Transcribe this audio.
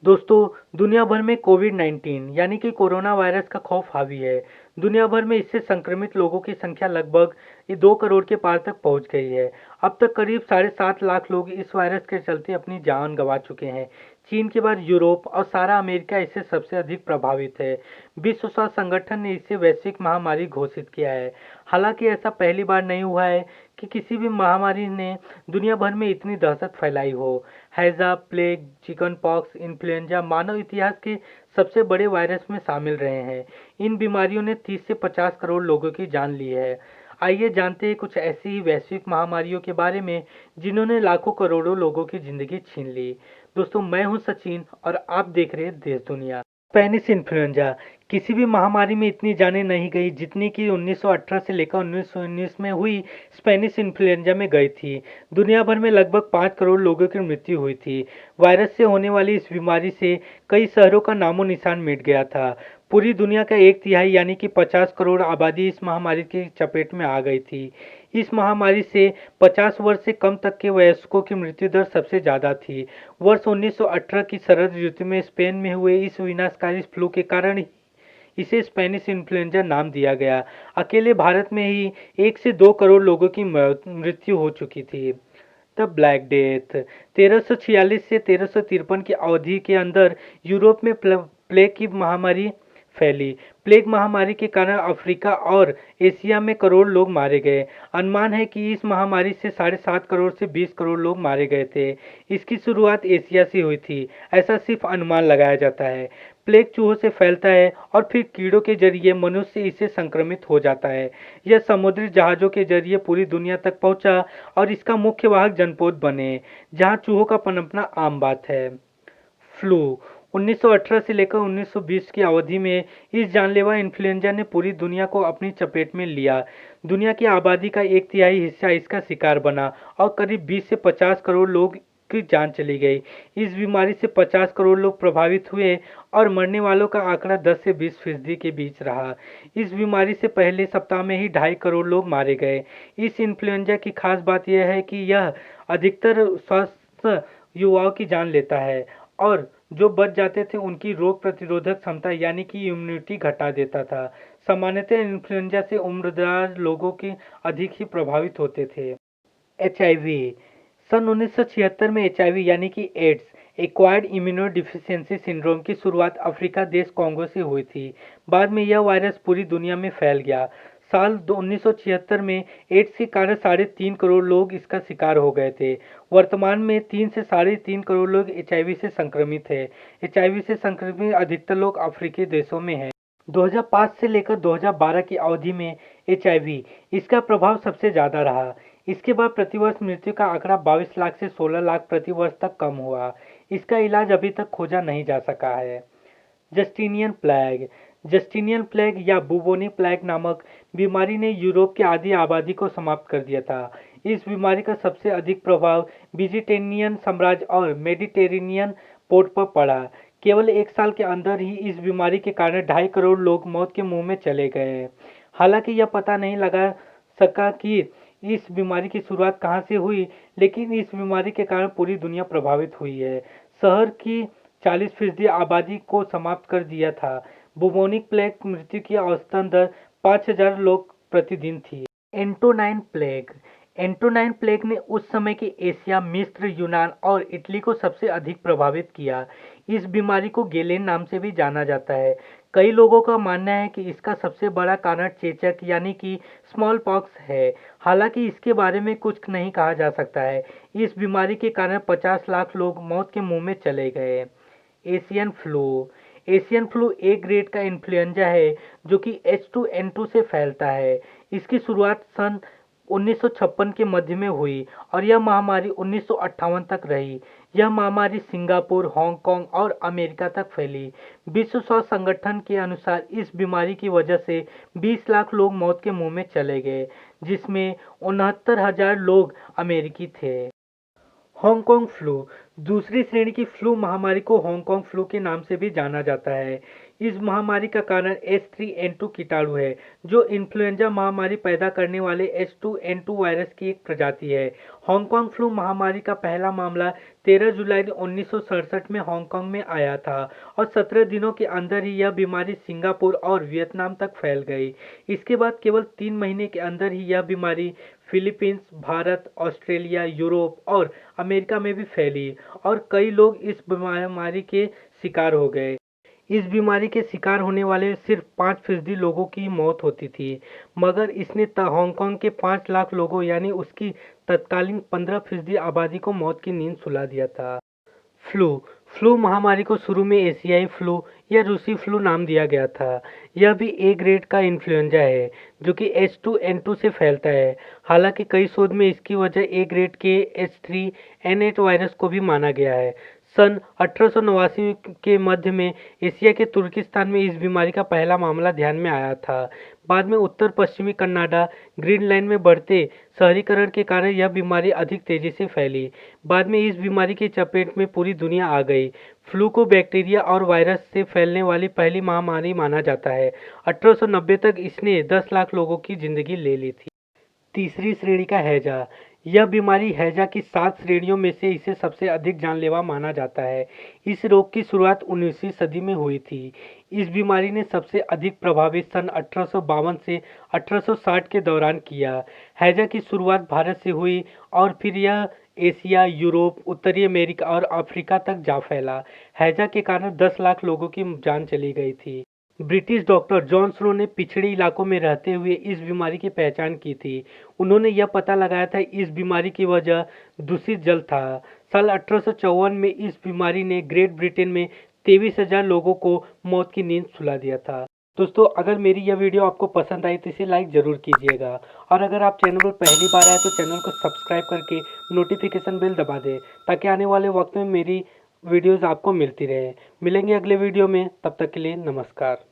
दोस्तों, दुनिया भर में कोविड-19 यानी कि कोरोना वायरस का खौफ हावी है। दुनिया भर में इससे संक्रमित लोगों की संख्या लगभग 2 करोड़ के पार तक पहुंच गई है। अब तक करीब 7.5 लाख लोग इस वायरस के चलते अपनी जान गंवा चुके हैं। चीन के बाद यूरोप और सारा अमेरिका इससे सबसे अधिक प्रभावित है। विश्व स्वास्थ्य संगठन ने इसे वैश्विक महामारी घोषित किया है। हालांकि ऐसा पहली बार नहीं हुआ है कि किसी भी महामारी ने दुनिया भर में इतनी दहशत फैलाई हो। हैजा, प्लेग, चिकन पॉक्स, इन्फ्लुएंजा मानव इतिहास के सबसे बड़े वायरस में शामिल रहे हैं। इन बीमारियों ने 30 से 50 करोड़ लोगों की जान ली है। आइए जानते हैं कुछ ऐसी ही वैश्विक महामारियों के बारे में जिन्होंने लाखों करोड़ों लोगों की जिंदगी छीन ली। दोस्तों, मैं हूं सचिन और आप देख रहे हैं देश दुनिया। स्पेनिश इन्फ्लुएंजा किसी भी महामारी में इतनी जानें नहीं गई जितनी कि 1918 से लेकर 1919 में हुई स्पेनिश इन्फ्लुएंजा में गई थी। दुनिया भर में लगभग 5 करोड़ लोगों की मृत्यु हुई थी। वायरस से होने वाली इस बीमारी से कई शहरों का नामो निशान मिट गया था। पूरी दुनिया का 1/3 यानी कि 50 करोड़ आबादी इस महामारी की चपेट में आ गई थी। इस महामारी से 50 वर्ष से कम तक के वयस्कों की मृत्यु दर सबसे ज़्यादा थी। वर्ष 1918 की शरद ऋतु में स्पेन में हुए इस विनाशकारी फ्लू के कारण इसे स्पेनिश इन्फ्लुएंजा नाम दिया गया। अकेले भारत में ही 1 से 2 करोड़ लोगों की मृत्यु हो चुकी थी। द ब्लैक डेथ 1346 से 1353 की अवधि के अंदर यूरोप में प्लेग की महामारी फैली। प्लेग महामारी के कारण अफ्रीका और एशिया में करोड़ लोग मारे गए। अनुमान है कि इस महामारी से 7.5 करोड़ से 20 करोड़ लोग मारे गए थे। इसकी शुरुआत एशिया से हुई थी, ऐसा सिर्फ अनुमान लगाया जाता है। प्लेग चूहों से फैलता है और फिर कीड़ों के जरिए मनुष्य इससे संक्रमित हो जाता है। यह समुद्री जहाज़ों के जरिए पूरी दुनिया तक पहुंचा और इसका मुख्य वाहक जनपद बने, जहां चूहों का पनपना आम बात है। फ्लू 1918 से लेकर 1920 की अवधि में इस जानलेवा इन्फ्लुएंजा ने पूरी दुनिया को अपनी चपेट में लिया। दुनिया की आबादी का 1/3 हिस्सा इसका शिकार बना और करीब 20 से 50 करोड़ लोग की जान चली गई। इस बीमारी से 50 करोड़ लोग प्रभावित हुए और मरने वालों का आंकड़ा 10 से 20% के बीच रहा। इस बीमारी से पहले सप्ताह में ही 2.5 करोड़ लोग मारे गए। इस इन्फ्लुएंजा की खास बात यह है कि यह अधिकतर स्वस्थ युवाओं की जान लेता है और जो बच जाते थे उनकी रोग प्रतिरोधक क्षमता यानी कि इम्यूनिटी घटा देता था। सामान्यतः इन्फ्लुएंजा से उम्रदराज लोगों की अधिक ही प्रभावित होते थे। एचआईवी सन 1976 में एचआईवी यानी कि ads acquired immuno deficiency syndrome की शुरुआत अफ्रीका देश कॉन्गो से हुई थी। बाद में यह वायरस पूरी दुनिया में फैल गया। साल 1976 में एड्स के कारण 3.5 करोड़ लोग इसका शिकार हो गए थे। वर्तमान में 3 से 3.5 करोड़ लोग एचआईवी से संक्रमित हैं। एचआईवी से संक्रमित अधिकतर लोग अफ्रीकी देशों में हैं। 2005 से लेकर 2012 की अवधि में एचआईवी इसका प्रभाव सबसे ज़्यादा रहा। इसके बाद प्रतिवर्ष मृत्यु का आंकड़ा 22 लाख से 16 लाख प्रति वर्ष तक कम हुआ। इसका इलाज अभी तक खोजा नहीं जा सका है। जस्टिनियन प्लेग जस्टिनियन प्लेग या बुबोनिक प्लेग नामक बीमारी ने यूरोप की आधी आबादी को समाप्त कर दिया था। इस बीमारी का सबसे अधिक प्रभाव बिजिटेनियन साम्राज्य और मेडिटेरेनियन पोर्ट पर पड़ा। केवल 1 साल के अंदर ही इस बीमारी के कारण 2.5 करोड़ लोग मौत के मुंह में चले गए। हालांकि यह पता नहीं लगा सका कि इस बीमारी की शुरुआत कहां से हुई, लेकिन इस बीमारी के कारण पूरी दुनिया प्रभावित हुई है। शहर की 40% आबादी को समाप्त कर दिया था। बुबोनिक प्लेग मृत्यु की औसतन दर 5,000 लोग प्रतिदिन थी। एंटोनाइन प्लेग एंटोनाइन प्लेग ने उस समय के एशिया, मिस्र, यूनान और इटली को सबसे अधिक प्रभावित किया। इस बीमारी को गेलेन नाम से भी जाना जाता है। कई लोगों का मानना है कि इसका सबसे बड़ा कारण चेचक यानी कि स्मॉल पॉक्स है। हालांकि इसके बारे में कुछ नहीं कहा जा सकता है। इस बीमारी के कारण 50 लाख लोग मौत के मुंह में चले गए। एशियन फ्लू एशियन फ्लू एक ग्रेड का इन्फ्लुएंजा है जो कि H2N2 से फैलता है। इसकी शुरुआत सन 1956 के मध्य में हुई और यह महामारी 1958 तक रही। यह महामारी सिंगापुर, हांगकांग और अमेरिका तक फैली। विश्व स्वास्थ्य संगठन के अनुसार इस बीमारी की वजह से 20 लाख लोग मौत के मुंह में चले गए, जिसमें 69,000 लोग अमेरिकी थे। हांगकांग फ्लू दूसरी श्रेणी की फ्लू महामारी को हांगकांग फ्लू के नाम से भी जाना जाता है। इस महामारी का कारण H3N2 कीटाणु है, जो इन्फ्लुएंजा महामारी पैदा करने वाले H2N2 वायरस की एक प्रजाति है। हांगकांग फ्लू महामारी का पहला मामला 13 जुलाई 1967 में हांगकांग में आया था और 17 दिनों के अंदर ही यह बीमारी सिंगापुर और वियतनाम तक फैल गई। इसके बाद केवल 3 महीने के अंदर ही यह बीमारी फिलीपींस, भारत, ऑस्ट्रेलिया, यूरोप और अमेरिका में भी फैली और कई लोग इस बीमारी के शिकार हो गए। इस बीमारी के शिकार होने वाले सिर्फ 5% लोगों की मौत होती थी, मगर इसने हांगकांग के 5 लाख लोगों यानी उसकी तत्कालीन 15% आबादी को मौत की नींद सुला दिया था। फ्लू फ्लू महामारी को शुरू में एशियाई फ्लू या रूसी फ्लू नाम दिया गया था। यह भी ए ग्रेड का इन्फ्लुएंजा है जो कि H2N2 से फैलता है। हालांकि कई शोध में इसकी वजह ए ग्रेड के H3N8 वायरस को भी माना गया है। सन 1889 के मध्य में एशिया के तुर्किस्तान में इस बीमारी का पहला मामला ध्यान में आया था। बाद में उत्तर पश्चिमी कनाडा, ग्रीनलैंड में बढ़ते शहरीकरण के कारण यह बीमारी अधिक तेजी से फैली। बाद में इस बीमारी की चपेट में पूरी दुनिया आ गई। फ्लू को बैक्टीरिया और वायरस से फैलने वाली पहली महामारी माना जाता है। 1890 तक इसने 10 लाख लोगों की जिंदगी ले ली थी। तीसरी श्रेणी का हैजा। यह बीमारी हैजा की 7 श्रेणियों में से इसे सबसे अधिक जानलेवा माना जाता है। इस रोग की शुरुआत 19वीं सदी में हुई थी। इस बीमारी ने सबसे अधिक प्रभावित सन 1852 से 1860 के दौरान किया। हैजा की शुरुआत भारत से हुई और फिर यह एशिया, यूरोप, उत्तरी अमेरिका और अफ्रीका तक जा फैला। हैजा के कारण 10 लाख लोगों की जान चली गई थी। ब्रिटिश डॉक्टर जॉन स्नो ने पिछड़े इलाकों में रहते हुए इस बीमारी की पहचान की थी। उन्होंने यह पता लगाया था इस बीमारी की वजह दूषित जल था। साल 1854 में इस बीमारी ने ग्रेट ब्रिटेन में 23,000 लोगों को मौत की नींद सुला दिया था। दोस्तों, अगर मेरी यह वीडियो आपको पसंद आई तो इसे लाइक ज़रूर कीजिएगा और अगर आप चैनल पर पहली बार आए तो चैनल को सब्सक्राइब करके नोटिफिकेशन बेल दबा दें ताकि आने वाले वक्त में मेरी वीडियोज़ आपको मिलती रहे। मिलेंगे अगले वीडियो में, तब तक के लिए नमस्कार।